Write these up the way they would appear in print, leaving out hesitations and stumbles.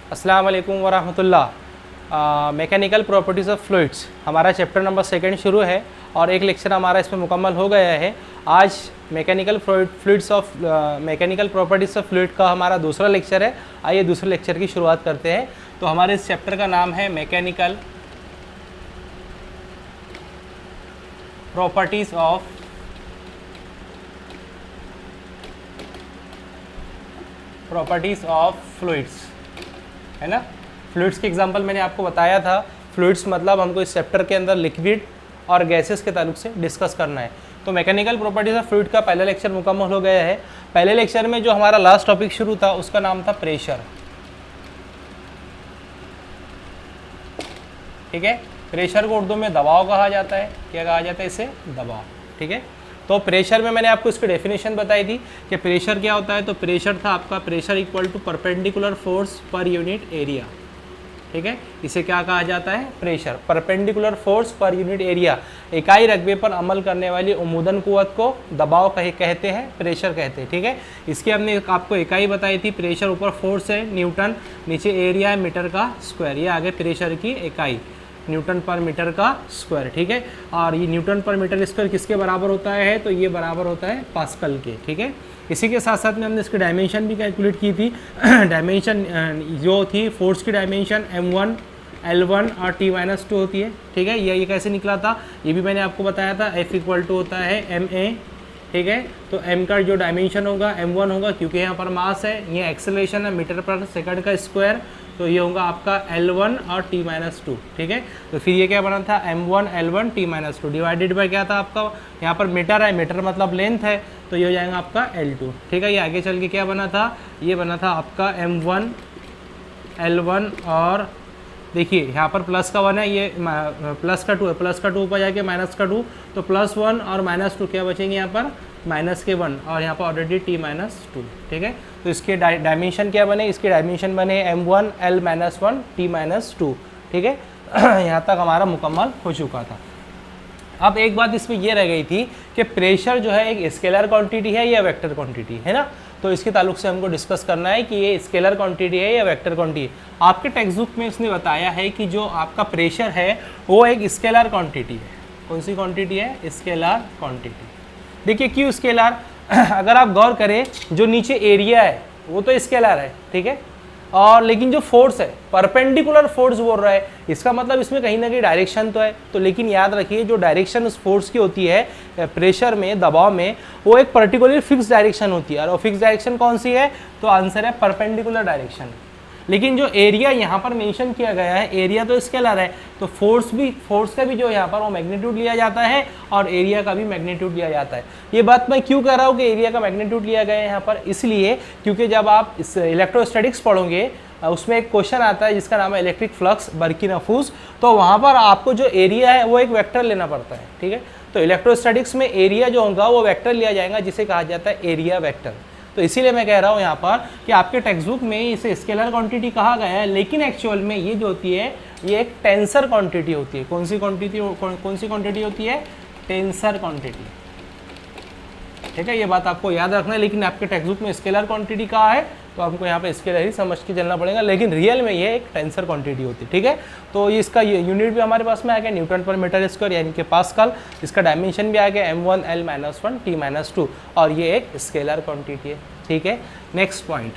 अस्सलाम वालेकुम वरहमतुल्लाह। Mechanical properties of fluids हमारा चैप्टर नंबर 2 शुरू है और एक लेक्चर हमारा इसमें मुकम्मल हो गया है। आज मैकेनिकल प्रॉपर्टीज़ ऑफ फ्लूइड का हमारा दूसरा लेक्चर है। आइए दूसरे लेक्चर की शुरुआत करते हैं। तो हमारे इस चैप्टर का नाम है मैकेनिकल प्रॉपर्टीज़ ऑफ फ्लूइड्स, है ना। फ्लूइड्स के एग्जांपल मैंने आपको बताया था। फ्लूइड्स मतलब हमको इस चैप्टर के अंदर लिक्विड और गैसेस के ताल्लुक से डिस्कस करना है। तो मैकेनिकल प्रॉपर्टीज ऑफ फ्लूइड का पहला लेक्चर मुकम्मल हो गया है। पहले लेक्चर में जो हमारा लास्ट टॉपिक शुरू था उसका नाम था प्रेशर, ठीक है। प्रेशर को उर्दू में दबाव कहा जाता है। क्या कहा जाता है? इसे दबाव, ठीक है। तो प्रेशर में मैंने आपको इसकी डेफिनेशन बताई थी कि प्रेशर क्या होता है। तो प्रेशर था आपका pressure equal to perpendicular force per unit area, ठीक है। इसे क्या कहा जाता है? Pressure, perpendicular force per unit area. इकाई रकबे पर अमल करने वाली उमूदन कुव्वत को दबाव कहते हैं, प्रेशर कहते हैं, ठीक है। इसकी हमने आपको इकाई बताई थी। प्रेशर ऊपर फोर्स है न्यूटन, नीचे एरिया है मीटर का स्क्वायर। ये आगे प्रेशर की इकाई न्यूटन पर मीटर का स्क्वायर, ठीक है। और ये न्यूटन पर मीटर स्क्वायर किसके बराबर होता है? तो ये बराबर होता है पास्कल के, ठीक है। इसी के साथ साथ में हमने इसकी डायमेंशन भी कैलकुलेट की थी। डायमेंशन जो थी फोर्स की डायमेंशन m1 L1 और T-2 होती है, ठीक है। ये कैसे निकला था ये भी मैंने आपको बताया था। F इक्वल टू होता है ma, ठीक है। तो m का जो डायमेंशन होगा m1 होगा, क्योंकि यहाँ पर मास है, ये एक्सेलरेशन है मीटर पर सेकंड का स्क्वायर, तो ये होगा आपका L1 और T-2, ठीक है। तो फिर ये क्या बना था? m1 L1 T-2 divided by क्या था आपका? यहाँ पर मीटर है, मीटर मतलब लेंथ है, तो ये हो जाएगा आपका L2, ठीक है। ये आगे चल के क्या बना था? ये बना था आपका m1 L1 और देखिए यहाँ पर प्लस का 1 है, ये प्लस का 2 है, प्लस का 2 ऊपर जाके माइनस का 2, तो +1 और -2 क्या बचेंगे यहाँ पर? माइनस के 1 और यहाँ पर ऑलरेडी T-2, ठीक है। तो इसके डायमेंशन क्या बने? इसके डायमेंशन बने m1 L-1 T-2, ठीक है। यहाँ तक हमारा मुकम्मल हो चुका था। अब एक बात इसमें ये रह गई थी कि प्रेशर जो है एक स्केलर क्वांटिटी है या वेक्टर क्वांटिटी है ना। तो इसके ताल्लुक से हमको डिस्कस करना है कि ये स्केलर क्वांटिटी है या वेक्टर क्वांटिटी है। आपके टेक्स्ट बुक में इसने बताया है कि जो आपका प्रेशर है वो एक स्केलर क्वांटिटी है। कौन सी क्वांटिटी है? Scalar quantity. देखिए क्यों स्केलर? अगर आप गौर करें, जो नीचे एरिया है वो तो स्केलर है, ठीक है। और लेकिन जो फोर्स है परपेंडिकुलर फोर्स बोल रहा है, इसका मतलब इसमें कहीं ना कहीं डायरेक्शन तो है। तो लेकिन याद रखिए जो डायरेक्शन उस फोर्स की होती है प्रेशर में, दबाव में, वो एक पर्टिकुलर फिक्स डायरेक्शन होती है। और फिक्स डायरेक्शन कौन सी है? तो आंसर है परपेंडिकुलर डायरेक्शन। लेकिन जो एरिया यहाँ पर मेंशन किया गया है, एरिया तो स्केलर है, तो फोर्स का भी जो यहाँ पर वो मैग्नीट्यूड लिया जाता है और एरिया का भी मैग्नीट्यूड लिया जाता है। ये बात मैं क्यों कह रहा हूँ कि एरिया का मैग्नीट्यूड लिया गया है यहाँ पर? इसलिए क्योंकि जब आप इस इलेक्ट्रोस्टैटिक्स पढ़ोगे उसमें एक क्वेश्चन आता है जिसका नाम है इलेक्ट्रिक फ्लक्स बर्की नफूस, तो वहाँ पर आपको जो एरिया है वो एक वेक्टर लेना पड़ता है, ठीक है। तो इलेक्ट्रोस्टैटिक्स में एरिया जो होगा वो वेक्टर लिया जाएगा, जिसे कहा जाता है एरिया वेक्टर। तो इसीलिए मैं कह रहा हूँ यहाँ पर कि आपके टेक्स्ट बुक में इसे स्केलर क्वांटिटी कहा गया है, लेकिन एक्चुअल में ये जो होती है ये एक टेंसर क्वांटिटी होती है। कौन सी क्वांटिटी होती है? टेंसर क्वांटिटी, ठीक है। ये बात आपको याद रखना है। लेकिन आपके टेक्स्ट बुक में स्केलर क्वांटिटी कहा है, तो हमको यहाँ पे स्केलर ही समझ के चलना पड़ेगा, लेकिन रियल में ये एक टेंसर क्वांटिटी होती है, ठीक है। तो इसका यूनिट भी हमारे पास में आ गया न्यूटन पर मीटर स्क्वायर, यानी कि पास्कल। इसका डायमेंशन भी आ गया m1 L-1 T-2, और ये एक स्केलर क्वांटिटी है, ठीक है। नेक्स्ट पॉइंट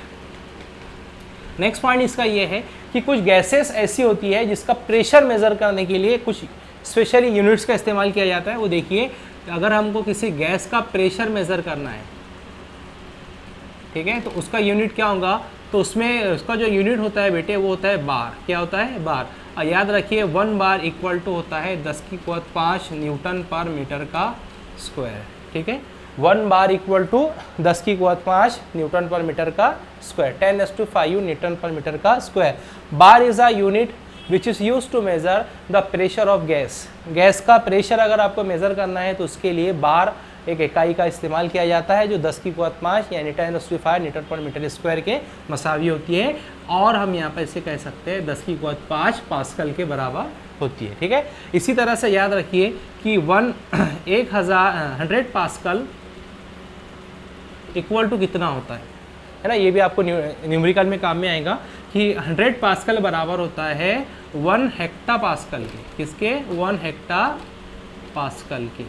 इसका ये है कि कुछ गैसेस ऐसी होती है जिसका प्रेशर मेज़र करने के लिए कुछ स्पेशली यूनिट्स का इस्तेमाल किया जाता है। वो देखिए, अगर हमको किसी गैस का प्रेशर मेज़र करना है, ठीक है, तो उसका यूनिट क्या होगा? तो उसमें उसका जो यूनिट होता है बेटे वो होता है बार। क्या होता है? बार। और याद रखिए 1 बार इक्वल टू होता है 10⁵ न्यूटन पर मीटर का स्क्वायर, ठीक है। 1 bar equal to 10⁵ newton per metre का स्क्वायर, 10⁵ न्यूटन पर मीटर का square. Bar is a unit which is use to measure the pressure of gas. Gas का pressure अगर आपको मेज़र करना है तो उसके लिए बार एक इकाई का इस्तेमाल किया जाता है, जो 10⁵ यानी 10⁵ न्यूटन पर मीटर स्क्वायर के मसावी होती है। और हम यहाँ पर इसे कह सकते हैं 10⁵ पास्कल के बराबर होती है, ठीक है। इसी तरह से याद रखिए कि 100 पास्कल इक्वल टू कितना होता है? है ना, ये भी आपको न्यूमेरिकल में काम में आएगा कि 100 पास्कल बराबर होता है 1 हेक्टा पास्कल के, किसके, 1 हेक्टा पास्कल के।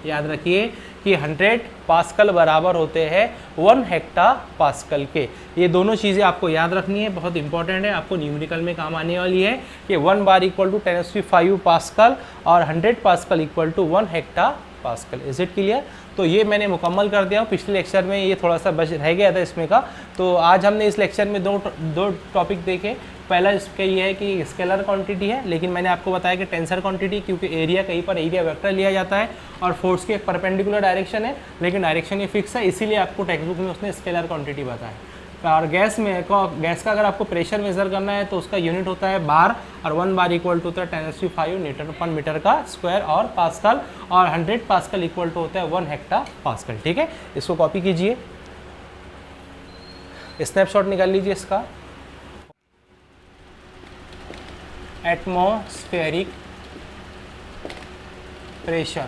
याद रखिए कि 100 पास्कल बराबर होते हैं 1 हेक्टा पास्कल के। ये दोनों चीज़ें आपको याद रखनी है, बहुत इंपॉर्टेंट है, आपको न्यूमेरिकल में काम आने वाली है कि 1 बार इक्वल टू 10⁵ पास्कल और 100 pascal equal to 1 hecto pascal. Is it clear? तो ये मैंने मुकम्मल कर दिया हूँ। पिछले लेक्चर में ये थोड़ा सा बच रह गया था इसमें का, तो आज हमने इस लेक्चर में दो टॉपिक देखे। पहला इसका ये है कि स्केलर क्वांटिटी है, लेकिन मैंने आपको बताया कि टेंसर क्वांटिटी, क्योंकि एरिया कहीं पर एरिया वेक्टर लिया जाता है और फोर्स के एक परपेंडिकुलर डायरेक्शन है, लेकिन डायरेक्शन ये फिक्स है, इसीलिए आपको टेक्स्ट बुक में उसने स्केलर क्वांटिटी बताया। और गैस का अगर आपको प्रेशर मेज़र करना है तो उसका यूनिट होता है बार, और 1 बार इक्वल टू होता है 10⁵ न्यूटन/मीटर का स्क्वायर और पास्कल, और 100 पास्कल इक्वल टू होता है 1 हेक्टा पास्कल। ठीक है, इसको कॉपी कीजिए, स्नैपशॉट निकाल लीजिए इसका। एटमॉस्फेरिक प्रेशर,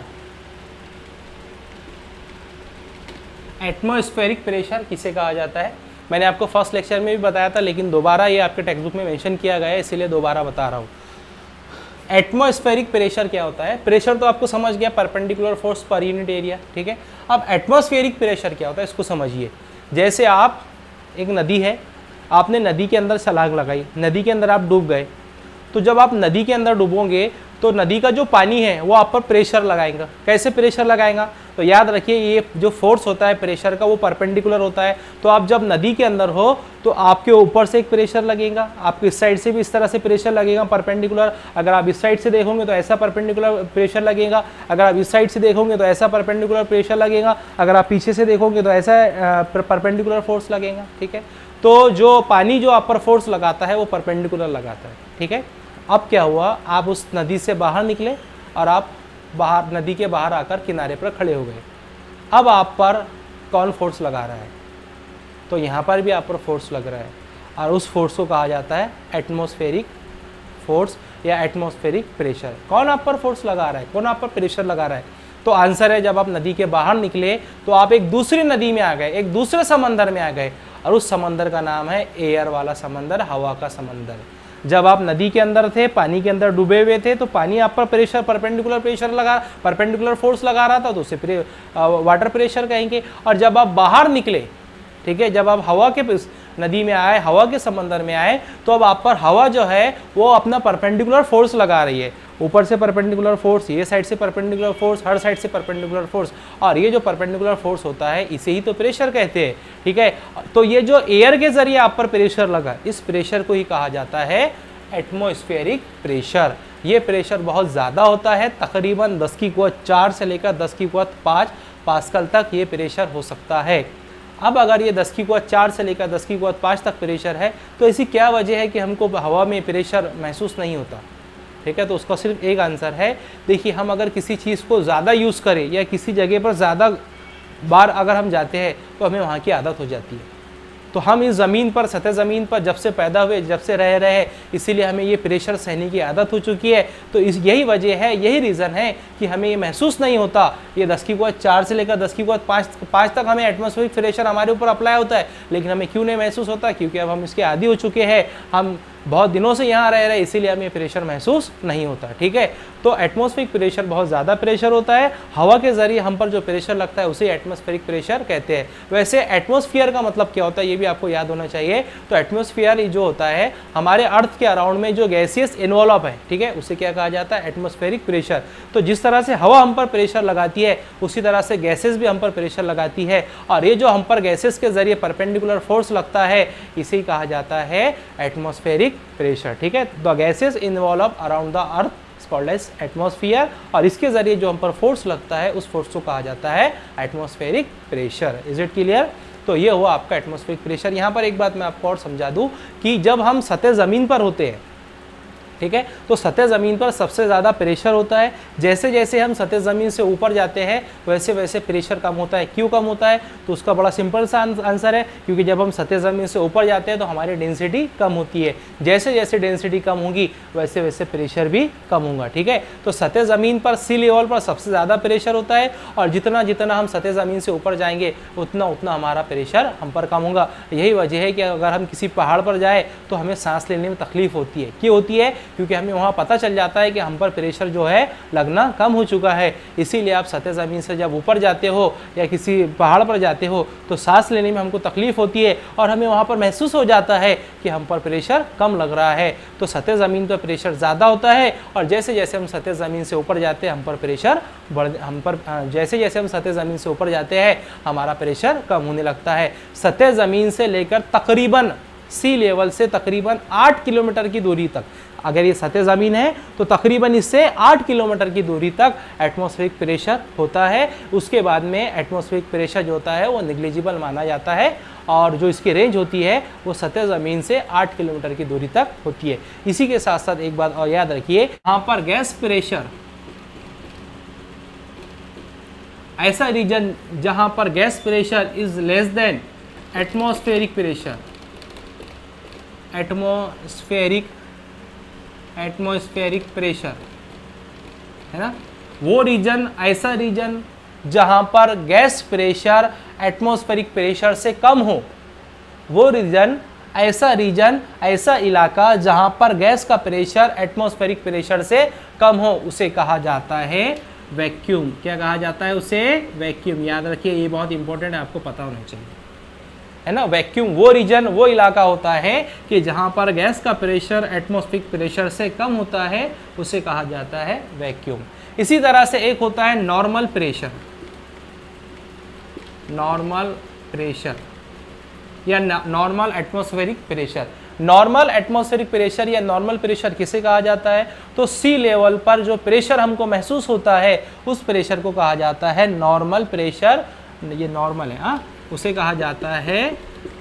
एटमॉस्फेरिक प्रेशर किसे कहा जाता है, मैंने आपको फर्स्ट लेक्चर में भी बताया था, लेकिन दोबारा ये आपके टेक्स्ट बुक में मेंशन किया गया है, इसीलिए दोबारा बता रहा हूँ। एटमॉस्फेरिक प्रेशर क्या होता है? प्रेशर तो आपको समझ गया, perpendicular force per unit area. ठीक है, अब एटमॉस्फेरिक प्रेशर क्या होता है इसको समझिए। जैसे आप, एक नदी है, आपने नदी के अंदर छलांग लगाई, नदी के अंदर आप डूब गए, तो जब आप नदी के अंदर डूबोगे तो नदी का जो पानी है वो आप पर प्रेशर लगाएगा। कैसे प्रेशर लगाएगा? तो याद रखिए ये जो फोर्स होता है प्रेशर का वो परपेंडिकुलर होता है। तो आप जब नदी के अंदर हो तो आपके ऊपर से एक प्रेशर लगेगा, आपके इस साइड से भी इस तरह से प्रेशर लगेगा परपेंडिकुलर। अगर आप इस साइड से देखोगे तो ऐसा परपेंडिकुलर प्रेशर लगेगा, अगर आप इस साइड से देखोगे तो ऐसा परपेंडिकुलर प्रेशर लगेगा, अगर आप पीछे से देखोगे तो ऐसा परपेंडिकुलर फोर्स लगेगा। ठीक है, तो जो पानी जो आप पर फोर्स लगाता है वो परपेंडिकुलर लगाता है। ठीक है, अब क्या हुआ, आप उस नदी से बाहर निकले और आप बाहर, नदी के बाहर आकर किनारे पर खड़े हो गए। अब आप पर कौन फोर्स लगा रहा है? तो यहाँ पर भी आप पर फोर्स लग रहा है, और उस फोर्स को कहा जाता है एटमॉस्फेरिक फोर्स या एटमॉस्फेरिक प्रेशर। कौन आप पर फोर्स लगा रहा है, कौन आप पर प्रेशर लगा रहा है? तो आंसर है, जब आप नदी के बाहर निकले तो आप एक दूसरी नदी में आ गए, एक दूसरे समंदर में आ गए, और उस समंदर का नाम है एयर वाला समंदर, हवा का समंदर। जब आप नदी के अंदर थे, पानी के अंदर डूबे हुए थे, तो पानी आप पर प्रेशर, परपेंडिकुलर फोर्स लगा रहा था, तो उसे वाटर प्रेशर कहेंगे। और जब आप बाहर निकले, ठीक है, जब आप हवा के नदी में आए, हवा के समंदर में आए, तो अब आप पर हवा जो है वो अपना परपेंडिकुलर फोर्स लगा रही है। ऊपर से परपेंडिकुलर फोर्स, ये साइड से परपेंडिकुलर फोर्स, हर साइड से परपेंडिकुलर फोर्स, और ये जो परपेंडिकुलर फोर्स होता है इसे ही तो प्रेशर कहते हैं। ठीक है, तो ये जो एयर के जरिए आप पर प्रेशर लगा, इस प्रेशर को ही कहा जाता है एटमॉस्फेरिक प्रेशर। ये प्रेशर बहुत ज़्यादा होता है, तकरीबन 10⁴ से लेकर 10⁵ पास्कल तक ये प्रेशर हो सकता है। अब अगर ये 10⁴ से लेकर 10⁵ तक प्रेशर है, तो ऐसी क्या वजह है कि हमको हवा में प्रेशर महसूस नहीं होता? ठीक है, तो उसका सिर्फ एक आंसर है। देखिए, हम अगर किसी चीज़ को ज़्यादा यूज़ करें या किसी जगह पर ज़्यादा बार अगर हम जाते हैं तो हमें वहाँ की आदत हो जाती है। तो हम इस ज़मीन पर, सतह ज़मीन पर जब से पैदा हुए, जब से रह रहे हैं, इसीलिए हमें ये प्रेशर सहने की आदत हो चुकी है। तो यही वजह है, यही रीज़न है कि हमें ये महसूस नहीं होता। ये 10⁴ से लेकर 10⁵ तक हमें एटमॉस्फेरिक प्रेशर हमारे ऊपर अप्लाई होता है, लेकिन हमें क्यों नहीं महसूस होता? क्योंकि अब हम इसके आदी हो चुके हैं, हम बहुत दिनों से यहाँ रह रहे हैं, इसीलिए हमें प्रेशर महसूस नहीं होता। ठीक है, तो एटमॉस्फेरिक प्रेशर बहुत ज़्यादा प्रेशर होता है, हवा के ज़रिए हम पर जो प्रेशर लगता है उसे एटमॉस्फेरिक प्रेशर कहते हैं। वैसे एटमॉस्फेयर का मतलब क्या होता है ये भी आपको याद होना चाहिए। तो एटमॉस्फेयर जो होता है, हमारे अर्थ के अराउंड में जो गैसियस इन्वॉल्व है, ठीक है, उसे क्या कहा जाता है? Atmospheric pressure. तो जिस तरह से हवा हम पर प्रेशर लगाती है, उसी तरह से गैसेस भी हम पर प्रेशर लगाती है, और ये जो हम पर गैसेस के जरिए परपेंडिकुलर फोर्स लगता है, इसे ही कहा जाता है एटमॉस्फेरिक प्रेशर। ठीक है, the gases involve around the earth called as atmosphere, और इसके जरिए जो हम पर फोर्स लगता है उस फोर्स को कहा जाता है atmospheric pressure. Is it clear? तो ये हुआ आपका एटमॉस्फेरिक प्रेशर। यहाँ पर एक बात मैं आपको और समझा दूँ कि जब हम सतह ज़मीन पर होते हैं, ठीक है। तो सतह ज़मीन पर सबसे ज़्यादा प्रेशर होता है। जैसे जैसे हम सतह ज़मीन से ऊपर जाते हैं वैसे वैसे प्रेशर कम होता है। क्यों कम होता है? तो उसका बड़ा सिंपल सा आंसर है, क्योंकि जब हम सतह ज़मीन से ऊपर जाते हैं तो हमारी डेंसिटी कम होती है। जैसे जैसे डेंसिटी कम होगी वैसे वैसे प्रेशर भी कम होगा, ठीक है। तो सतह ज़मीन पर सी लेवल पर सबसे ज़्यादा प्रेशर होता है, और जितना जितना हम सतह ज़मीन से ऊपर जाएंगे उतना उतना हमारा प्रेशर हम पर कम होगा। यही वजह है कि अगर हम किसी पहाड़ पर जाए तो हमें सांस लेने में तकलीफ होती है। क्यों होती है? क्योंकि हमें वहाँ पता चल जाता है कि हम पर प्रेशर जो है लगना कम हो चुका है। इसीलिए आप सतह ज़मीन से जब ऊपर जाते हो या किसी पहाड़ पर जाते हो तो सांस लेने में हमको तकलीफ होती है, और हमें वहाँ पर महसूस हो जाता है कि हम पर प्रेशर कम लग रहा है। तो सतह ज़मीन पर प्रेशर ज़्यादा होता है, और जैसे जैसे हम सतह ज़मीन से ऊपर जाते हैं जैसे जैसे हम सतह ज़मीन से ऊपर जाते हैं हमारा प्रेशर कम होने लगता है। सतह ज़मीन से लेकर तकरीबन सी लेवल से तकरीबन 8 किलोमीटर की दूरी तक, अगर ये सतह ज़मीन है तो तकरीबन इससे 8 किलोमीटर की दूरी तक एटमॉस्फेरिक प्रेशर होता है। उसके बाद में एटमॉस्फेरिक प्रेशर जो होता है वो नेग्लिजिबल माना जाता है, और जो इसकी रेंज होती है वो सतह ज़मीन से 8 किलोमीटर की दूरी तक होती है। इसी के साथ साथ एक बात और याद रखिए, यहाँ पर गैस प्रेशर, ऐसा रीजन जहाँ पर gas pressure is less than atmospheric pressure, atmospheric pressure है ना, वो रीजन, ऐसा रीजन जहां पर गैस प्रेशर एटमॉस्फेरिक प्रेशर से कम हो, वो रीजन, ऐसा इलाका जहां पर गैस का प्रेशर एटमॉस्फेरिक प्रेशर से कम हो, उसे कहा जाता है वैक्यूम। क्या कहा जाता है उसे? वैक्यूम। याद रखिए, ये बहुत इंपॉर्टेंट है, आपको पता होना चाहिए, है ना। वैक्यूम वो रीजन, वो इलाका होता है कि जहां पर गैस का प्रेशर एटमॉस्फेरिक प्रेशर से कम होता है, उसे कहा जाता है वैक्यूम। इसी तरह से एक होता है नॉर्मल प्रेशर, नॉर्मल प्रेशर या normal atmospheric pressure. Normal atmospheric pressure या नॉर्मल प्रेशर किसे कहा जाता है? तो सी लेवल पर जो प्रेशर हमको महसूस होता है उस प्रेशर को कहा जाता है नॉर्मल प्रेशर। ये नॉर्मल है, हाँ, उसे कहा जाता है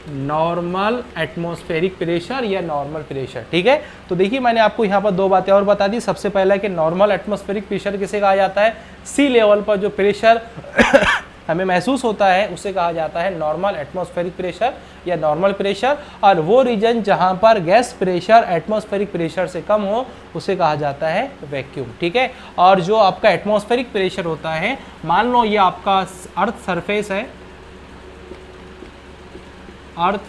नॉर्मल एटमॉस्फेरिक प्रेशर या नॉर्मल प्रेशर, ठीक है। तो देखिए, मैंने आपको यहाँ पर दो बातें और बता दी। सबसे पहला कि नॉर्मल एटमॉस्फेरिक प्रेशर किसे कहा जाता है? सी लेवल पर जो प्रेशर हमें महसूस होता है उसे कहा जाता है नॉर्मल एटमॉस्फेरिक प्रेशर या नॉर्मल प्रेशर, और वो रीजन जहाँ पर गैस प्रेशर एटमॉस्फेरिक प्रेशर से कम हो उसे कहा जाता है वैक्यूम, ठीक है। और जो आपका एटमॉस्फेरिक प्रेशर होता है, मान लो ये आपका अर्थ सरफेस है, अर्थ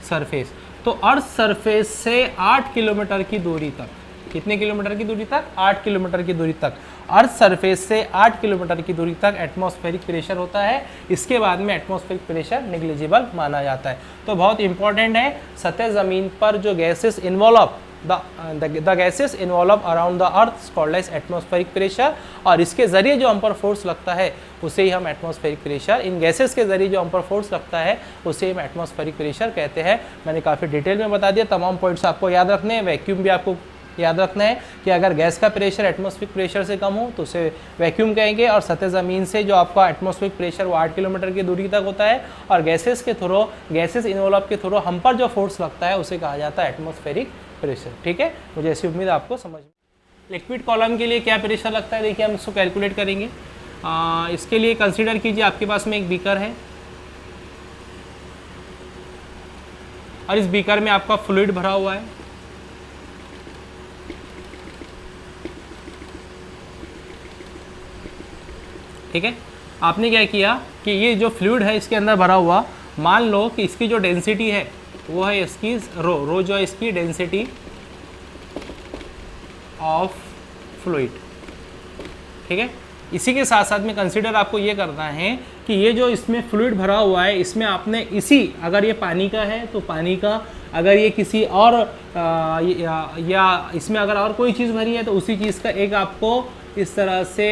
सरफेस, तो अर्थ सरफेस से 8 किलोमीटर की दूरी तक, कितने किलोमीटर की दूरी तक? 8 किलोमीटर की दूरी तक, अर्थ सरफेस से 8 किलोमीटर की दूरी तक एटमॉस्फेरिक प्रेशर होता है। इसके बाद में एटमॉस्फेरिक प्रेशर नेग्लिजिबल माना जाता है। तो बहुत इंपॉर्टेंट है, सतह ज़मीन पर जो gases involve, the gases involved around the earth is called as atmospheric pressure, और इसके ज़रिए जो हम पर फोर्स लगता है उसे ही हम एटमॉस्फेरिक प्रेशर, इन गैसेस के ज़रिए जो हम पर फोर्स लगता है उसे हम एटमॉस्फेरिक प्रेशर कहते हैं। मैंने काफ़ी डिटेल में बता दिया, तमाम पॉइंट्स आपको याद रखने हैं। वैक्यूम भी आपको याद रखना है कि अगर गैस का प्रेशर एटमॉस्फेरिक प्रेशर से कम हो तो उसे वैक्यूम कहेंगे, और सतह ज़मीन से जो आपका एटमॉस्फेरिक प्रेशर वो 8 किलोमीटर की दूरी तक होता है, और गैसेस के थ्रू, गैसेस इन्वॉल्व के थ्रू हम पर जो फोर्स लगता है उसे कहा जाता है एटमॉस्फेरिक प्रेशर, ठीक है। मुझे ऐसी उम्मीद आपको समझ में। लिक्विड कॉलम के लिए क्या प्रेशर लगता है, देखिए हम इसको कैलकुलेट करेंगे। इसके लिए कंसीडर कीजिए आपके पास में एक बीकर है, और इस बीकर में आपका फ्लूइड भरा हुआ है, ठीक है। आपने क्या किया कि ये जो फ्लूइड है इसके अंदर भरा हुआ, मान लो कि इसकी जो डेंसिटी है वो है इसकी रो जो है इसकी डेंसिटी ऑफ फ्लूइड, ठीक है। इसी के साथ साथ में कंसीडर आपको ये करना है कि ये जो इसमें फ्लूइड भरा हुआ है इसमें आपने इसी, अगर ये पानी का है तो पानी का, अगर ये किसी और या इसमें अगर और कोई चीज़ भरी है तो उसी चीज़ का एक आपको इस तरह से,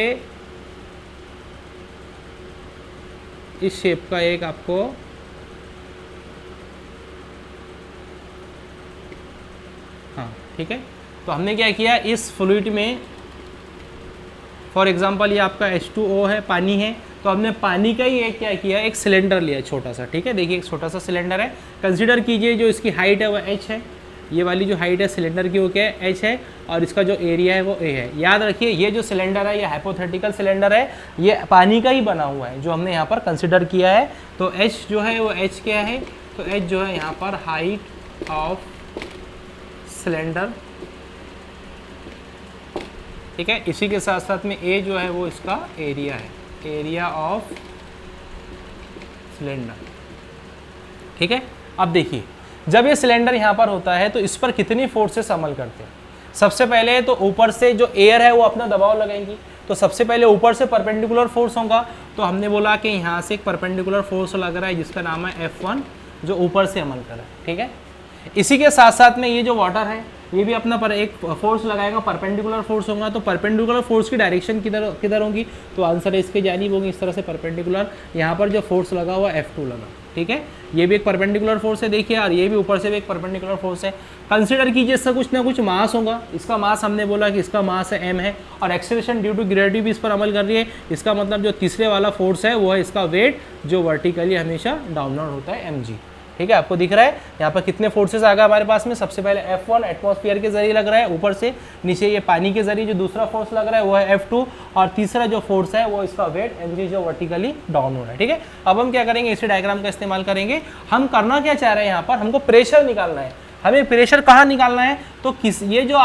इस शेप का एक आपको हाँ, ठीक है। तो हमने क्या किया, इस फ्लूइड में फॉर एग्जांपल ये आपका H2O है, पानी है, तो हमने पानी का ही एक क्या किया, एक सिलेंडर लिया छोटा सा, ठीक है। देखिए एक छोटा सा सिलेंडर है, कंसीडर कीजिए जो इसकी हाइट है वह h है, ये वाली जो हाइट है सिलेंडर की वो क्या है, h है, और इसका जो एरिया है वो a है। याद रखिए ये जो सिलेंडर है ये हाइपोथेटिकल सिलेंडर है, ये पानी का ही बना हुआ है जो हमने यहाँ पर कंसिडर किया है। तो h जो है वो h क्या है, तो h जो है यहाँ पर हाइट ऑफ सिलेंडर, ठीक है। इसी के साथ साथ में a जो है वो इसका एरिया है, एरिया ऑफ सिलेंडर, ठीक है। अब देखिए जब ये सिलेंडर यहाँ पर होता है तो इस पर कितनी फोर्सेस अमल करते हैं। सबसे पहले तो ऊपर से जो एयर है वो अपना दबाव लगाएंगी, तो सबसे पहले ऊपर से परपेंडिकुलर फोर्स होगा। तो हमने बोला कि यहाँ से एक परपेंडिकुलर फोर्स लग रहा है जिसका नाम है F1 जो ऊपर से अमल कर रहा है, ठीक है। इसी के साथ साथ में ये जो वाटर है ये भी अपना पर एक फोर्स लगाएगा, परपेंडिकुलर फोर्स होगा। तो परपेंडिकुलर फोर्स की डायरेक्शन किधर होगी, तो आंसर है इसके जानिब होगी, इस तरह से परपेंडिकुलर। यहाँ पर जो फोर्स लगा हुआ F2 लगा, ठीक है। ये भी एक परपेंडिकुलर फोर्स है देखिए, और ये भी ऊपर से भी एक परपेंडिकुलर फोर्स है। कंसीडर कीजिए इसका कुछ ना कुछ मास होगा, इसका मास हमने बोला कि इसका मास है m है, और एक्सेलरेशन ड्यू टू ग्रेविटी भी इस पर अमल कर रही है। इसका मतलब जो तीसरे वाला फोर्स है वो है इसका वेट जो वर्टिकली हमेशा डाउनवर्ड होता है mg, ठीक है। आपको दिख रहा है यहाँ पर कितने फोर्सेस आ गए हमारे पास में। सबसे पहले F1 एटमॉस्फेयर के जरिए लग रहा है ऊपर से, नीचे ये पानी के जरिए जो दूसरा फोर्स लग रहा है वो है F2, और तीसरा जो फोर्स है वो इसका वेट mg जो वर्टिकली डाउन हो रहा है, ठीक है। अब हम क्या करेंगे, इसी डायग्राम का इस्तेमाल करेंगे। हम करना क्या चाह रहे हैं यहाँ पर, हमको प्रेशर निकालना है। हमें प्रेशर कहाँ निकालना है, तो ये जो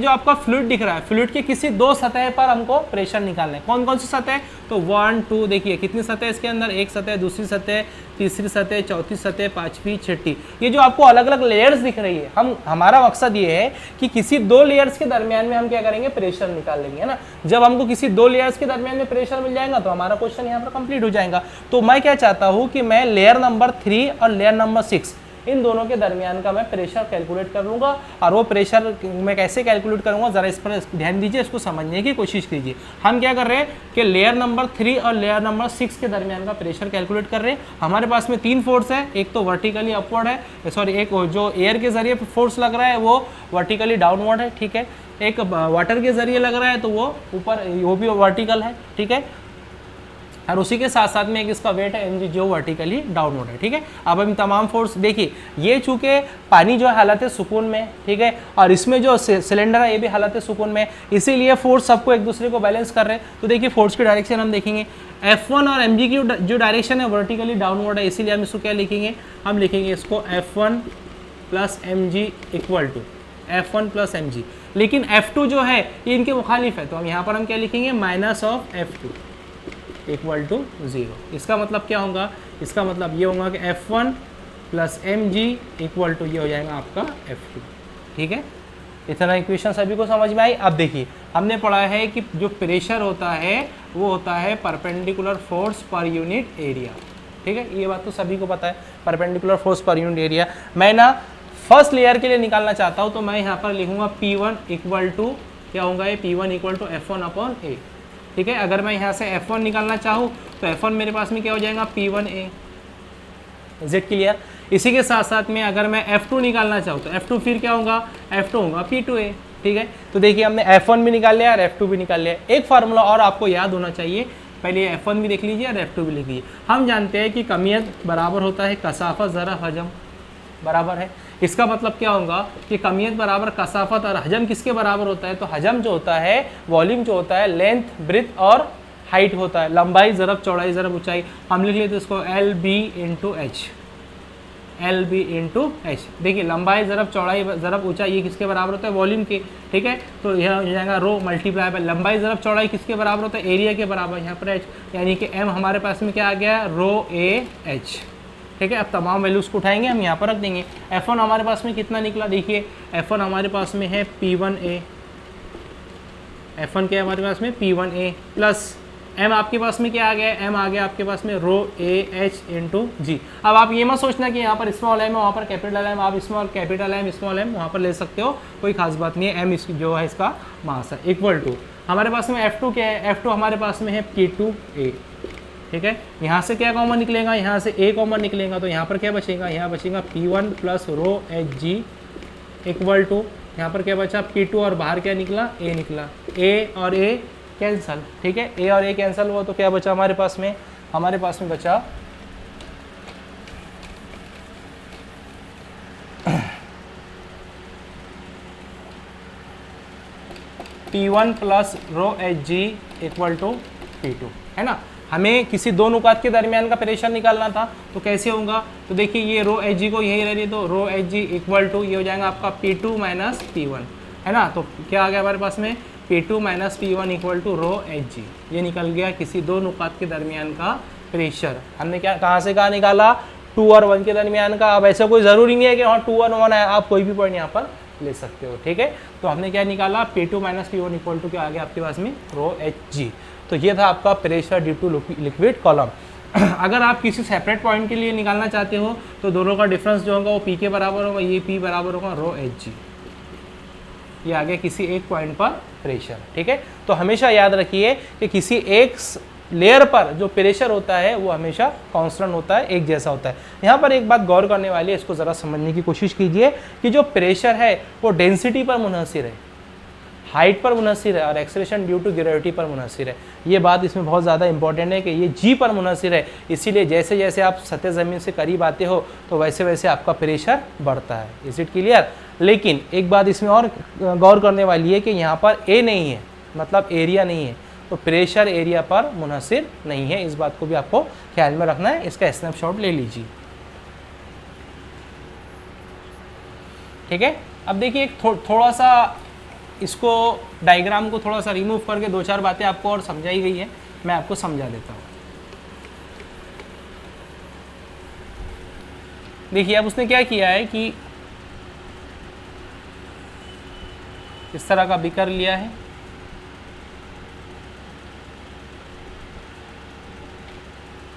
आपका फ्लूइड दिख रहा है, फ्लूइड के किसी दो सतह पर हमको प्रेशर निकालना है। कौन कौन सी सतह, तो 1 2 देखिए कितनी सतह है इसके अंदर, एक सतह, दूसरी सतह, तीसरी सतह, चौथी सतह, पांचवी, छठी। ये जो आपको अलग अलग लेयर्स दिख रही है, हमारा मकसद ये है कि किसी दो लेयर्स के दरमियान में हम क्या करेंगे, प्रेशर निकाल लेंगे, है ना। जब हमको किसी दो लेयर्स के दरमियान में प्रेशर मिल जाएगा तो हमारा क्वेश्चन यहाँ पर कंप्लीट हो जाएगा। तो मैं क्या चाहता हूँ कि मैं लेयर नंबर 3 और लेयर नंबर 6 इन दोनों के दरमियान का मैं प्रेशर कैलकुलेट कर लूँगा। और वो प्रेशर मैं कैसे कैलकुलेट करूँगा, ज़रा इस पर ध्यान दीजिए, इसको समझने की कोशिश कीजिए। हम क्या कर रहे हैं कि लेयर नंबर 3 और लेयर नंबर 6 के दरमियान का प्रेशर कैलकुलेट कर रहे हैं। हमारे पास में 3 फोर्स है, एक तो वर्टिकली अपवर्ड है, सॉरी एक जो एयर के जरिए फोर्स लग रहा है वो वर्टिकली डाउनवर्ड है, ठीक है। एक वाटर के जरिए लग रहा है तो वो ऊपर, वो भी वर्टिकल है, ठीक है। और उसी के साथ साथ में एक इसका वेट है mg जो वर्टिकली डाउनवर्ड है, ठीक है। अब हम तमाम फोर्स देखिए, ये चूंकि पानी जो है हालत सुकून में, ठीक है, और इसमें जो सिलेंडर है ये भी हालत सुकून में, इसीलिए फोर्स सबको एक दूसरे को बैलेंस कर रहे हैं। तो देखिए फोर्स की डायरेक्शन हम देखेंगे, F1 और mg की जो डायरेक्शन है वर्टिकली डाउनवर्ड है, इसीलिए हम इसको क्या लिखेंगे, हम लिखेंगे इसको F1 plus mg equal to F1 plus mg। लेकिन F2 जो है ये इनके मुखालिफ है, तो हम यहाँ पर हम क्या लिखेंगे, minus of F2 equal to 0। इसका मतलब क्या होगा, इसका मतलब ये होगा कि F1 plus mg equal to ये हो जाएगा आपका F2, ठीक है। इतना इक्वेशन सभी को समझ में आई। अब देखिए हमने पढ़ा है कि जो प्रेशर होता है वो होता है perpendicular force per unit area, ठीक है। ये बात तो सभी को पता है, perpendicular force per unit area. मैं ना फर्स्ट लेयर के लिए निकालना चाहता हूँ, तो मैं यहाँ पर लिखूँगा P1 इक्वल टू क्या होगा, ये P1 equal to F1 upon A, ठीक है। अगर मैं यहाँ से F1 निकालना चाहूँ तो F1 मेरे पास में क्या हो जाएगा, P1A। Is it clear. इसी के साथ साथ में अगर मैं F2 निकालना चाहूँ तो F2 फिर क्या होगा, F2 होगा P2A, ठीक है। तो देखिए हमने F1 भी निकाल लिया और F2 भी निकाल लिया। एक फार्मूला और आपको याद होना चाहिए, पहले F1 भी देख लीजिए और F2 भी लिख लीजिए। हम जानते हैं कि कमियत बराबर होता है कसाफत ज़रा हजम, बराबर है। इसका मतलब क्या होगा कि कमियत बराबर कसाफत, और हजम किसके बराबर होता है, तो हजम जो होता है, वॉल्यूम जो होता है, लेंथ ब्रेथ और हाइट होता है, लंबाई ज़रब चौड़ाई ज़रब ऊंचाई। हम लिख लेते हैं इसको LB into H, LB into H. देखिए लंबाई ज़रब चौड़ाई ज़रब ऊंचाई ये किसके बराबर होता है, वॉल्यूम के, ठीक है। तो यह हो जाएगा रो मल्टीप्लाई बाय लंबाई ज़रब चौड़ाई किसके बराबर होता है, एरिया के बराबर, यहाँ पर एच, यानी कि M हमारे पास में क्या आ गया, रो AH, ठीक है। अब तमाम वैल्यूज़ को उठाएंगे, हम यहाँ पर रख देंगे। F1 हमारे पास में कितना निकला, देखिए F1 हमारे पास में है P1A, F1 क्या है हमारे पास में, P1A प्लस M आपके पास में क्या आ गया, M आ गया आपके पास में रो AH इंटू जी। अब आप ये मत सोचना कि यहाँ पर स्मॉल m है वहाँ पर कैपिटल M, आप small capital M small m वहाँ पर ले सकते हो, कोई खास बात नहीं है। M जो है इसका मास है, इक्वल टू हमारे पास में F2 क्या है, F2 हमारे पास में है P2A, ठीक है। यहाँ से क्या कॉमन निकलेगा, यहाँ से A कॉमन निकलेगा, तो यहाँ पर क्या बचेगा, यहाँ बचेगा P1 plus rho HG equal to यहाँ पर क्या बचा, P2 और बाहर क्या निकला, A निकला, A और A कैंसल, ठीक है। A और A कैंसल हुआ तो क्या बचा हमारे पास में, हमारे पास में बचा P1 plus rho H G equal to P2, है ना। हमें किसी दो नुकात के दरमियान का प्रेशर निकालना था, तो कैसे होगा, तो देखिए ये रो एच जी को यही रह रही, तो रो एच जी इक्वल टू ये हो जाएगा आपका P2 माइनस P1, है ना। तो क्या आ गया हमारे पास में, P2 minus P1 equal to rho H G, ये निकल गया किसी दो नुकात के दरमियान का प्रेशर। हमने क्या कहाँ से कहाँ निकाला, 2 और 1 के दरमियान का। अब ऐसा कोई ज़रूरी नहीं है कि हाँ 2 और 1 है, आप कोई भी पॉइंट यहाँ पर ले सकते हो, ठीक है। तो हमने क्या निकाला, P2 minus P1 equal to क्या आ गया आपके पास में, रो एच जी। तो ये था आपका pressure due to liquid column. अगर आप किसी सेपरेट पॉइंट के लिए निकालना चाहते हो तो दोनों का डिफरेंस जो होगा वो P के बराबर होगा, ये P बराबर होगा रो एच जी। ये आ गया किसी एक पॉइंट पर प्रेशर, ठीक है। तो हमेशा याद रखिए कि किसी एक लेयर पर जो प्रेशर होता है वो हमेशा कांस्टेंट होता है, एक जैसा होता है। यहाँ पर एक बात गौर करने वाली है, इसको ज़रा समझने की कोशिश कीजिए कि जो प्रेशर है वो डेंसिटी पर मुनहसिर है, हाइट पर मुनहसिर है, और एक्सेलरेशन ड्यू टू ग्रेविटी पर मुनहसिर है। ये बात इसमें बहुत ज़्यादा इंपॉर्टेंट है कि ये जी पर मुनहसिर है, इसीलिए जैसे जैसे आप सतह ज़मीन से करीब आते हो तो वैसे वैसे आपका प्रेशर बढ़ता है। Is it clear. लेकिन एक बात इसमें और गौर करने वाली है कि यहाँ पर ए नहीं है, मतलब एरिया नहीं है, तो प्रेशर एरिया पर मुनहसिर नहीं है। इस बात को भी आपको ख्याल में रखना है, इसका स्नैपशॉट ले लीजिए, ठीक है। अब देखिए एक थोड़ा सा इसको डायग्राम को थोड़ा सा रिमूव करके 2-4 बातें आपको और समझाई गई है, मैं आपको समझा देता हूँ। देखिए अब उसने क्या किया है कि इस तरह का बीकर लिया है,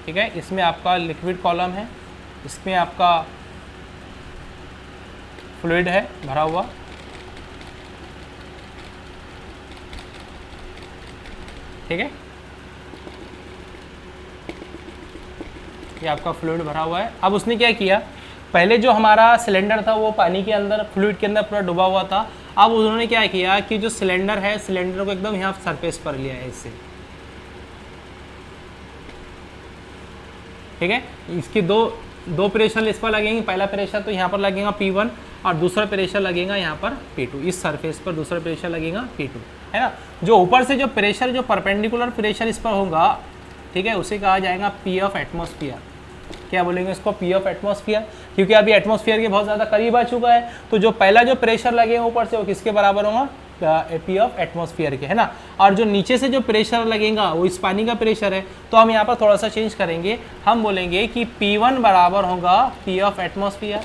ठीक है। इसमें आपका लिक्विड कॉलम है, इसमें आपका फ्लूइड है भरा हुआ, ठीक है। ये आपका फ्लूइड भरा हुआ है। अब उसने क्या किया, पहले जो हमारा सिलेंडर था वो पानी के अंदर फ्लूइड के अंदर पूरा डूबा हुआ था। अब उन्होंने क्या किया कि जो सिलेंडर है, सिलेंडर को एकदम यहाँ सरफेस पर लिया है इससे, ठीक है। इसके दो प्रेशर इस पर लगेंगे। पहला प्रेशर तो यहाँ पर लगेगा P1 और दूसरा प्रेशर लगेगा यहाँ पर P2। इस सरफेस पर दूसरा प्रेशर लगेगा P2, है ना। जो ऊपर से जो प्रेशर, जो परपेंडिकुलर प्रेशर इस पर होगा, ठीक है, उसे कहा जाएगा P ऑफ एटमॉस्फेयर। क्या बोलेंगे इसको, P ऑफ एटमॉस्फेयर, क्योंकि अभी एटमॉस्फेयर के बहुत ज़्यादा करीब आ चुका है। तो जो पहला जो प्रेशर लगेगा ऊपर से वो किसके बराबर होगा, P ऑफ एटमॉस्फेयर के, है ना। और जो नीचे से जो प्रेशर लगेगा वो इस पानी का प्रेशर है। तो हम यहाँ पर थोड़ा सा चेंज करेंगे, हम बोलेंगे कि P1 बराबर होगा P ऑफ एटमॉस्फेयर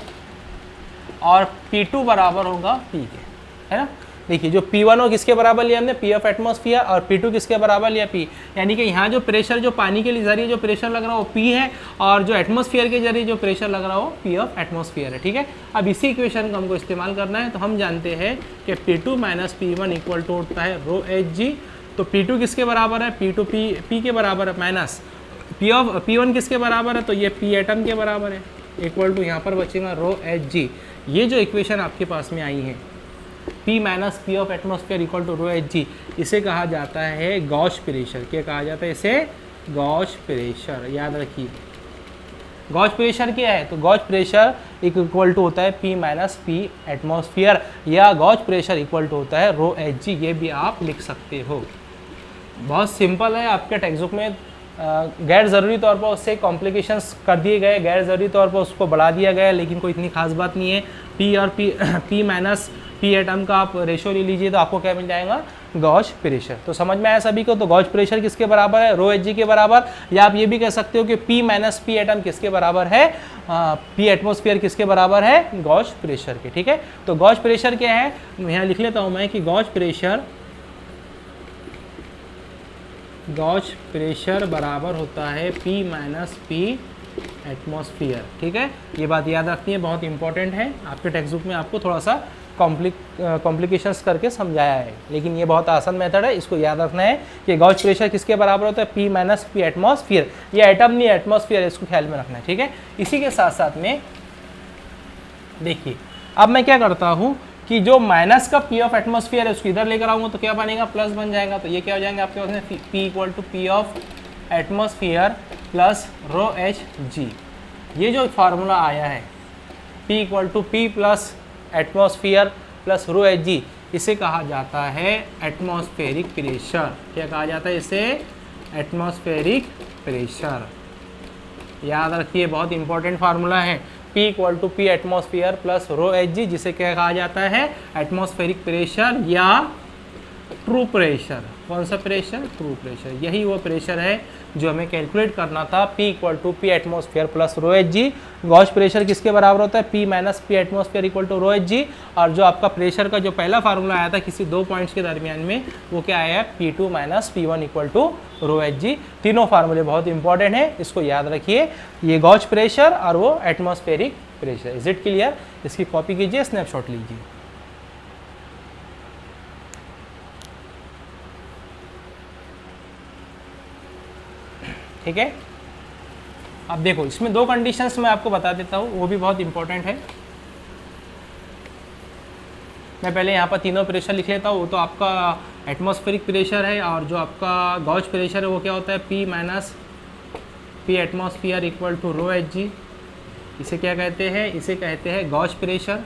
और P2 बराबर होगा P के, है ना। देखिए जो P1 हो किसके बराबर लिया हमने, P ऑफ एटमॉस्फेयर, और P2 किसके बराबर लिया, P। यानी कि यहाँ जो प्रेशर, जो पानी के जरिए जो प्रेशर लग रहा है वो P है, और जो एटमॉस्फेयर के जरिए जो प्रेशर लग रहा हो P ऑफ एटमॉस्फेयर है, ठीक है। अब इसी इक्वेशन को हमको इस्तेमाल करना है। तो हम जानते हैं कि P2 minus P1 equal to होता है रो एच जी। तो P2 किसके बराबर है, P2 P के बराबर है, माइनस P1 किसके बराबर है, तो ये P एटम के बराबर है, इक्वल टू यहाँ पर बचेगा रो एच जी। ये जो इक्वेशन आपके पास में आई है, P minus P of atmosphere equal to rho H G, इसे कहा जाता है गॉस प्रेशर। क्या कहा जाता है इसे, गॉस प्रेशर। याद रखिए गॉस प्रेशर क्या है, तो गॉस प्रेशर इक्वल टू होता है P माइनस P एटमॉस्फेयर, या गॉस प्रेशर इक्वल टू होता है रो एच जी। ये भी आप लिख सकते हो, बहुत सिंपल है। आपके टेक्स्ट बुक में गैर ज़रूरी तौर पर उससे कॉम्प्लिकेशंस कर दिए गए, गैर ज़रूरी तौर पर उसको बढ़ा दिया गया, लेकिन कोई इतनी खास बात नहीं है। P और P माइनस P एटम का आप रेशो ले लीजिए तो आपको क्या मिल जाएगा, गॉस प्रेशर। तो समझ में आया सभी को। तो गॉस प्रेशर किसके बराबर है, रो एच जी के बराबर, या आप ये भी कह सकते हो कि P माइनस P एटम किसके बराबर है, P एटमॉस्फेयर किसके बराबर है, गॉस प्रेशर के, ठीक है। तो गॉस प्रेशर क्या है, यहाँ लिख लेता हूँ मैं कि गॉस प्रेशर बराबर होता है P माइनस P एटमॉस्फेयर, ठीक है। ये बात याद रखनी है, बहुत इंपॉर्टेंट है। आपके टेक्स्ट बुक में आपको थोड़ा सा कॉम्प्लिकेशंस करके समझाया है, लेकिन ये बहुत आसान मेथड है, इसको याद रखना है कि गॉस प्रेशर किसके बराबर होता है, P माइनस P एटमॉस्फेयर। ये एटम नहीं एटमॉस्फेयर है, इसको ख्याल में रखना है, ठीक है। इसी के साथ साथ में देखिए अब मैं क्या करता हूँ कि जो माइनस का P ऑफ एटमॉस्फेयर है उसको इधर लेकर आऊँगा तो क्या बनेगा, प्लस बन जाएगा। तो ये क्या हो जाएंगे आपके पास में, P equal to P of atmosphere plus rho H G. ये जो फार्मूला आया है P equal to P plus atmosphere plus rho H G, इसे कहा जाता है एटमॉस्फेरिक प्रेशर। क्या कहा जाता है इसे? Atmospheric pressure. याद रखिए, बहुत इंपॉर्टेंट फार्मूला है। P equal to P atmosphere plus rho H G, जिसे क्या कहा जाता है? एटमॉस्फेरिक प्रेशर या ट्रू प्रेशर। कौन सा प्रेशर? True pressure. यही वो प्रेशर है जो हमें कैलकुलेट करना था। P equal to P atmosphere plus rho H G. Gauge pressure किसके बराबर होता है? P minus P atmosphere equal to rho H G. और जो आपका प्रेशर का जो पहला फार्मूला आया था किसी दो पॉइंट्स के दरमियान में, वो क्या आया है? P2 minus P1 equal to rho H G. तीनों फार्मूले बहुत इंपॉर्टेंट है, इसको याद रखिए। ये गॉस प्रेशर और वो atmospheric pressure. Is it clear? इसकी कॉपी कीजिए, स्नैपशॉट लीजिए। ठीक है, अब देखो इसमें दो कंडीशंस मैं आपको बता देता हूँ, वो भी बहुत इंपॉर्टेंट है। मैं पहले यहाँ पर तीनों प्रेशर लिख लेता हूँ। वो तो आपका एटमॉस्फेरिक प्रेशर है, और जो आपका गॉस प्रेशर है वो क्या होता है? P minus P atmosphere equal to rho H G. इसे क्या कहते हैं? इसे कहते हैं गॉस प्रेशर।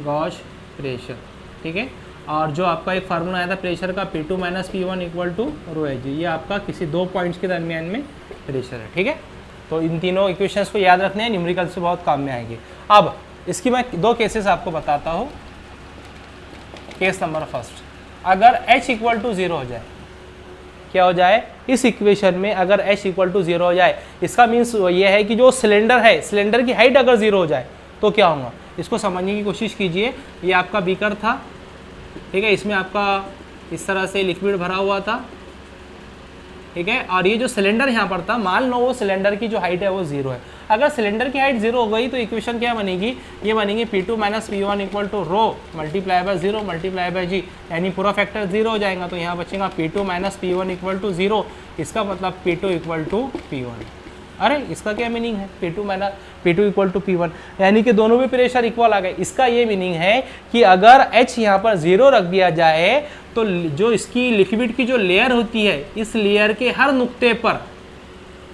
गॉस प्रेशर, ठीक है। और जो आपका एक फार्मूला आया था प्रेशर का, P2 minus P1 equal to rho H G, ये आपका किसी दो पॉइंट्स के दरमियान में प्रेशर है। ठीक है, तो इन तीनों इक्वेशंस को याद रखने हैं, न्यूमेरिकल से बहुत काम में आएंगे। अब इसकी मैं दो केसेस आपको बताता हूँ। केस नंबर फर्स्ट, अगर h इक्वल टू 0 हो जाए, क्या हो जाए? इस इक्वेशन में अगर h इक्वल टू 0 हो जाए, इसका मीन्स ये है कि जो सिलेंडर है, सिलेंडर की हाइट अगर 0 हो जाए तो क्या होगा? इसको समझने की कोशिश कीजिए। ये आपका बीकर था, ठीक है, इसमें आपका इस तरह से लिक्विड भरा हुआ था, ठीक है, और ये जो सिलेंडर यहाँ पर था, मान लो वो सिलेंडर की जो हाइट है वो 0 है। अगर सिलेंडर की हाइट 0 हो गई तो इक्वेशन क्या बनेगी? ये बनेगी P2 minus P1 equal to rho multiply by 0 multiply by g, यानी पूरा फैक्टर 0 हो जाएगा। तो यहाँ बचेगा P2 minus P1 equal to 0। इसका मतलब P2 इक्वल टू P1। अरे इसका क्या मीनिंग है? P2 इक्वल टू P1, यानी कि दोनों भी प्रेशर इक्वल आ गए। इसका ये मीनिंग है कि अगर H यहाँ पर 0 रख दिया जाए तो जो इसकी लिक्विड की जो लेयर होती है, इस लेयर के हर नुक्ते पर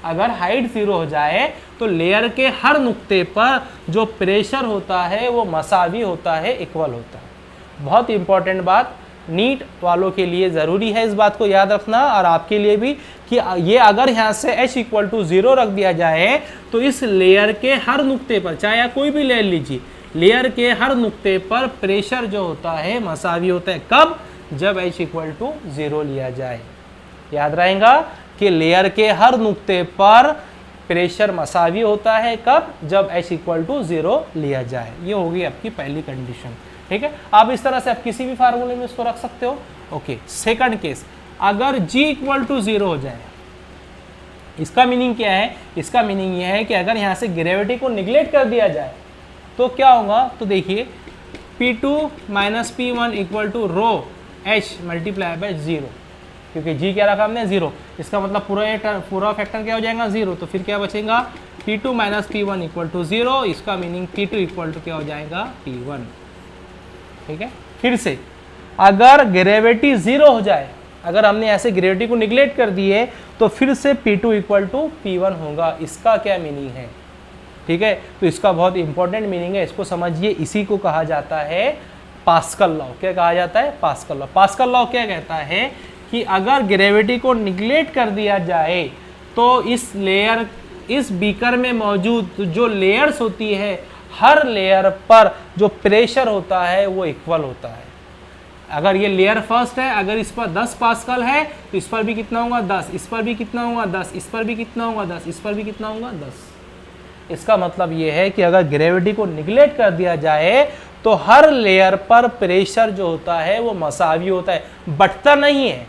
अगर हाइट 0 हो जाए तो लेयर के हर नुक्ते पर जो प्रेशर होता है वो मसावी होता है, इक्वल होता है। बहुत इंपॉर्टेंट बात, नीट वालों के लिए ज़रूरी है इस बात को याद रखना, और आपके लिए भी, कि ये अगर यहाँ से h इक्वल टू 0 रख दिया जाए तो इस लेयर के हर नुक्ते पर, चाहे आप कोई भी लेयर लीजिए, लेयर के हर नुक्ते पर प्रेशर जो होता है मसावी होता है। कब? जब h इक्वल टू 0 लिया जाए। याद रहेगा कि लेयर के हर नुक्ते पर प्रेशर मसावी होता है। कब? जब h इक्वल टू 0 लिया जाए। ये होगी आपकी पहली कंडीशन। ठीक है, आप इस तरह से आप किसी भी फार्मूले में इसको रख सकते हो। ओके, सेकंड केस, अगर g इक्वल टू 0 हो जाए, इसका मीनिंग क्या है? इसका मीनिंग यह है कि अगर यहाँ से ग्रेविटी को निगलेक्ट कर दिया जाए तो क्या होगा? तो देखिए P2 minus P1 equal to rho h multiply by 0, क्योंकि g क्या रखा हमने? 0। इसका मतलब पूरा फैक्टर क्या हो जाएगा? 0। तो फिर क्या बचेगा? P2 minus P1 equal to 0। इसका मीनिंग P2 इक्वल टू क्या हो जाएगा? P1। ठीक है, फिर से अगर ग्रेविटी 0 हो जाए, अगर हमने ऐसे ग्रेविटी को निगलेक्ट कर दिए तो फिर से P2 इक्वल टू P1 होगा। इसका क्या मीनिंग है? ठीक है, तो इसका बहुत इंपॉर्टेंट मीनिंग है, इसको समझिए। इसी को कहा जाता है पास्कल लॉ। क्या कहा जाता है? Pascal law. पास्कल लॉ क्या कहता है कि अगर ग्रेविटी को निगलेक्ट कर दिया जाए तो इस बीकर में मौजूद जो लेयर्स होती है, हर लेयर पर जो प्रेशर होता है वो इक्वल होता है। अगर ये लेयर फर्स्ट है, अगर इस पर 10 पास्कल है तो इस पर भी कितना होगा? 10। इस पर भी कितना होगा? 10। इस पर भी कितना होगा? 10। इस पर भी कितना होगा? 10। इसका मतलब ये है कि अगर ग्रेविटी को निगलेक्ट कर दिया जाए तो हर लेयर पर प्रेशर जो होता है वो मसावी होता है, बढ़ता नहीं है,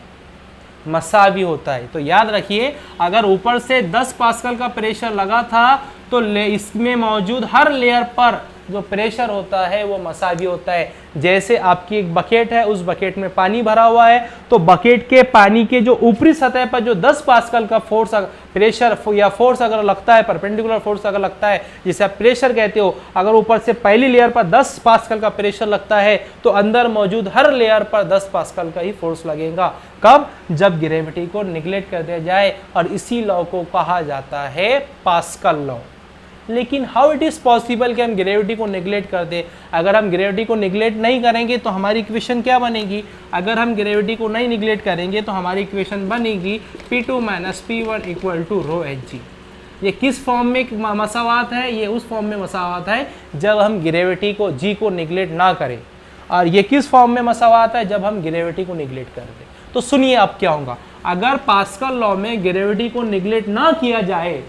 मसावी होता है। तो याद रखिए, अगर ऊपर से 10 पास्कल का प्रेशर लगा था तो इसमें मौजूद हर लेयर पर जो प्रेशर होता है वो मसावी होता है। जैसे आपकी एक बकेट है, उस बकेट में पानी भरा हुआ है, तो बकेट के पानी के जो ऊपरी सतह पर जो 10 पास्कल का फोर्स, प्रेशर या फोर्स अगर लगता है, परपेंडिकुलर फोर्स अगर लगता है, जिसे आप प्रेशर कहते हो, अगर ऊपर से पहली लेयर पर 10 पास्कल का प्रेशर लगता है तो अंदर मौजूद हर लेयर पर 10 पास्कल का ही फोर्स लगेगा। कब? जब ग्रेविटी को निगलेक्ट कर दिया जाए। और इसी लॉ को कहा जाता है पास्कल लॉ। लेकिन हाउ इट इज़ पॉसिबल कि हम ग्रेविटी को निगलेक्ट कर दें। अगर हम ग्रेविटी को निगलेक्ट नहीं करेंगे तो हमारी इक्वेशन क्या बनेगी, अगर हम ग्रेविटी को नहीं निगलेक्ट करेंगे तो हमारी इक्वेशन बनेगी P2 - P1 equal to rho H G. ये किस फॉर्म में मसावात है, ये उस फॉर्म में मसावात है जब हम ग्रेविटी को जी को निगलेक्ट ना करें, और ये किस फॉर्म में मसावात है, जब हम ग्रेविटी को निगलेक्ट कर दें। तो सुनिए अब क्या होगा, अगर पास्कल लॉ में ग्रेविटी को निगलेक्ट ना किया जाए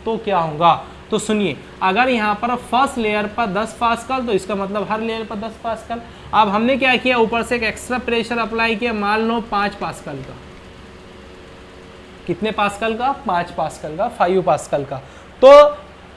तो क्या होगा। तो सुनिए, अगर यहाँ पर फर्स्ट लेयर पर 10 पास्कल, तो इसका मतलब हर लेयर पर 10 पास्कल। अब हमने क्या किया, ऊपर से एक एक्स्ट्रा प्रेशर अप्लाई किया, मान लो 5 पास्कल का। कितने पास्कल का, 5 पास्कल का, 5 पास्कल का। तो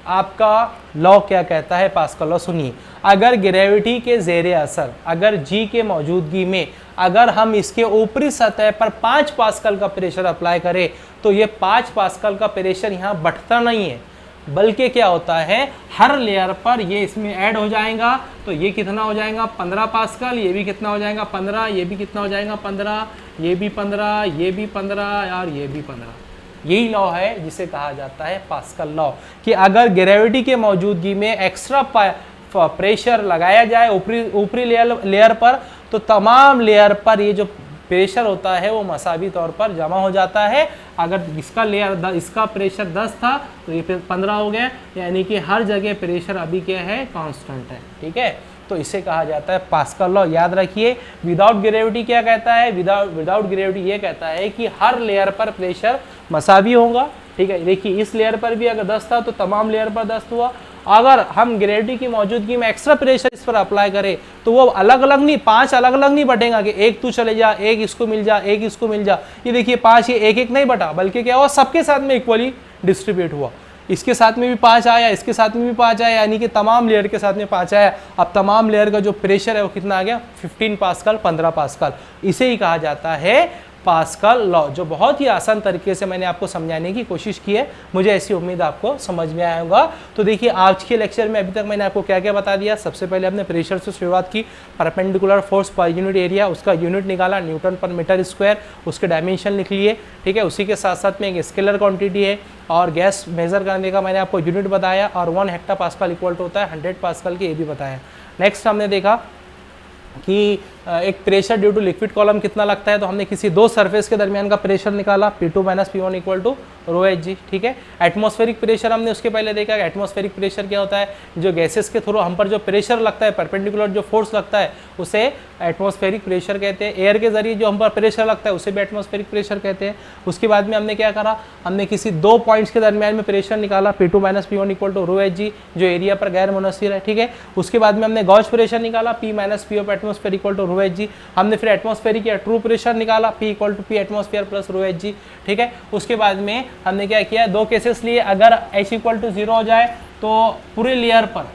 आपका लॉ क्या कहता है, पास्कल लॉ सुनिए, अगर ग्रेविटी के ज़ेरे असर, अगर जी के मौजूदगी में अगर हम इसके ऊपरी सतह पर 5 पास्कल का प्रेशर अप्लाई करें तो ये 5 पास्कल का प्रेशर यहाँ बढ़ता नहीं है, बल्कि क्या होता है, हर लेयर पर ये इसमें ऐड हो जाएगा। तो ये कितना हो जाएगा, 15 पास्कल, ये भी कितना हो जाएगा 15, ये भी कितना हो जाएगा 15, ये भी 15, ये भी 15 और ये भी 15। यही लॉ है जिसे कहा जाता है पास्कल लॉ, कि अगर ग्रेविटी के मौजूदगी में एक्स्ट्रा प्रेशर लगाया जाए ऊपरी लेयर पर, तो तमाम लेयर पर ये जो प्रेशर होता है वो मसावी तौर पर जमा हो जाता है। अगर इसका लेयर इसका प्रेशर 10 था तो ये 15 हो गया, यानी कि हर जगह प्रेशर अभी क्या है, कांस्टेंट है। ठीक है, तो इसे कहा जाता है पास्कल लॉ। याद रखिए, विदाउट ग्रेविटी क्या कहता है, विदाउट ग्रेविटी ये कहता है कि हर लेयर पर प्रेशर मसावी होगा। ठीक है, देखिए इस लेयर पर भी अगर 10 था तो तमाम लेयर पर 10 हुआ। अगर हम ग्रेविटी की मौजूदगी में एक्स्ट्रा प्रेशर इस पर अप्लाई करें तो वो अलग अलग नहीं, 5 अलग अलग नहीं बटेगा कि एक तू चले जा, एक इसको मिल जा, एक इसको मिल जा। ये देखिए 5 ये एक एक नहीं बटा, बल्कि क्या हुआ, सबके साथ में इक्वली डिस्ट्रीब्यूट हुआ। इसके साथ में भी 5 आया, इसके साथ में भी 5 आया, यानी कि तमाम लेयर के साथ में 5 आया। अब तमाम लेयर का जो प्रेशर है वो कितना आ गया, 15 पास्कल, 15 पास्कल। इसे ही कहा जाता है पास्कल लॉ, जो बहुत ही आसान तरीके से मैंने आपको समझाने की कोशिश की है। मुझे ऐसी उम्मीद आपको समझ में आया होगा। तो देखिए आज के लेक्चर में अभी तक मैंने आपको क्या क्या बता दिया। सबसे पहले हमने प्रेशर से शुरुआत की, perpendicular force per unit area, उसका यूनिट निकाला न्यूटन पर मीटर स्क्वायर, उसके डायमेंशन लिख लिए। ठीक है, उसी के साथ साथ में एक स्केलर क्वांटिटी है और गैस मेजर करने का मैंने आपको यूनिट बताया, और 1 हेक्टोपास्कल इक्वल टू होता है 100 पास्कल की, ये भी बताया। नेक्स्ट हमने देखा कि एक pressure due to liquid column कितना लगता है, तो हमने किसी दो सरफेस के दरमियान का प्रेशर निकाला, P2 - P1 equal to rho H G. ठीक है, एटमॉस्फेरिक प्रेशर हमने उसके पहले देखा, एटमॉस्फेरिक प्रेशर क्या होता है, जो गैसेस के थ्रू हम पर जो प्रेशर लगता है, परपेंडिकुलर जो फोर्स लगता है उसे एटमॉस्फेरिक प्रेशर कहते हैं। एयर के जरिए जो हम पर प्रेशर लगता है उसे भी एटमॉस्फेरिक प्रेशर कहते हैं। उसके बाद में हमने क्या करा, हमने किसी दो पॉइंट्स के दरमियान में प्रेशर निकाला, P2 - P1 equal to rho H G, जो एरिया पर गैर मुनस्सिर है। ठीक है, उसके बाद में हमने गॉज प्रेशर निकाला, P - P of atmosphere equal to rho H G. हमने फिर एटमॉस्फेरिक या ट्रू प्रेशर निकाला, P equal to P atmosphere plus rho H G. ठीक है, उसके बाद में हमने क्या किया, दो केसेस लिए, अगर H इक्वल टू 0 हो जाए तो पूरे लेयर पर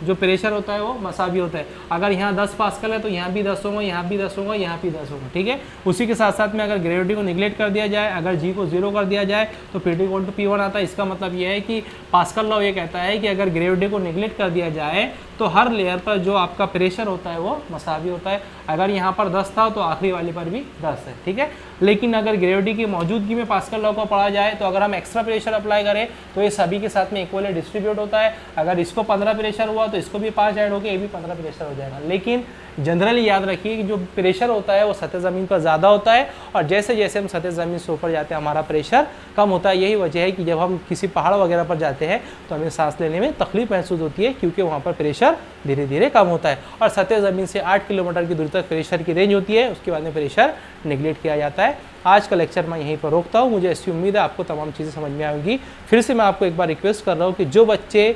जो प्रेशर होता है वो मसावी होता है। अगर यहाँ 10 पास्कल है तो यहाँ भी 10 होगा, यहाँ भी 10 होगा, यहाँ भी 10 होगा। ठीक है, उसी के साथ साथ में अगर ग्रेविटी को निगलेक्ट कर दिया जाए, अगर जी को 0 कर दिया जाए तो P2 इक्वल टू P1 आता है। इसका मतलब ये है कि पास्कल लॉ ये कहता है कि अगर ग्रेविटी को निगलेक्ट कर दिया जाए तो हर लेयर पर जो आपका प्रेशर होता है वो मसावी होता है। अगर यहाँ पर 10 था तो आखिरी वाले पर भी 10 है। ठीक है, लेकिन अगर ग्रेविटी की मौजूदगी में पास्कल लॉ को पढ़ा जाए तो अगर हम एक्स्ट्रा प्रेशर अप्लाई करें तो ये सभी के साथ में इक्वली डिस्ट्रीब्यूट होता है। अगर इसको 15 प्रेशर हुआ तो इसको भी 5 ऐड होकर ये भी 15 प्रेशर हो जाएगा। लेकिन जनरली याद रखिए कि जो प्रेशर होता है वो सतह ज़मीन पर ज़्यादा होता है, और जैसे जैसे हम सतह ज़मीन से ऊपर जाते हैं हमारा प्रेशर कम होता है। यही वजह है कि जब हम किसी पहाड़ वगैरह पर जाते हैं तो हमें सांस लेने में तकलीफ महसूस होती है, क्योंकि वहाँ पर प्रेशर धीरे धीरे कम होता है। और सतह ज़मीन से 8 किलोमीटर की दूरी तक प्रेशर की रेंज होती है, उसके बाद में प्रेशर निगलेक्ट किया जाता है। आज का लेक्चर मैं यहीं पर रोकता हूँ। मुझे ऐसी उम्मीद है आपको तमाम चीज़ें समझ में आएंगी। फिर से मैं आपको एक बार रिक्वेस्ट कर रहा हूँ कि जो बच्चे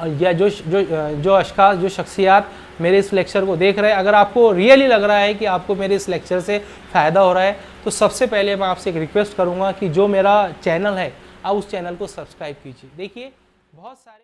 या जो शख्सियात मेरे इस लेक्चर को देख रहे हैं, अगर आपको रियली लग रहा है कि आपको मेरे इस लेक्चर से फ़ायदा हो रहा है, तो सबसे पहले मैं आपसे एक रिक्वेस्ट करूँगा कि जो मेरा चैनल है आप उस चैनल को सब्सक्राइब कीजिए। देखिए बहुत सारे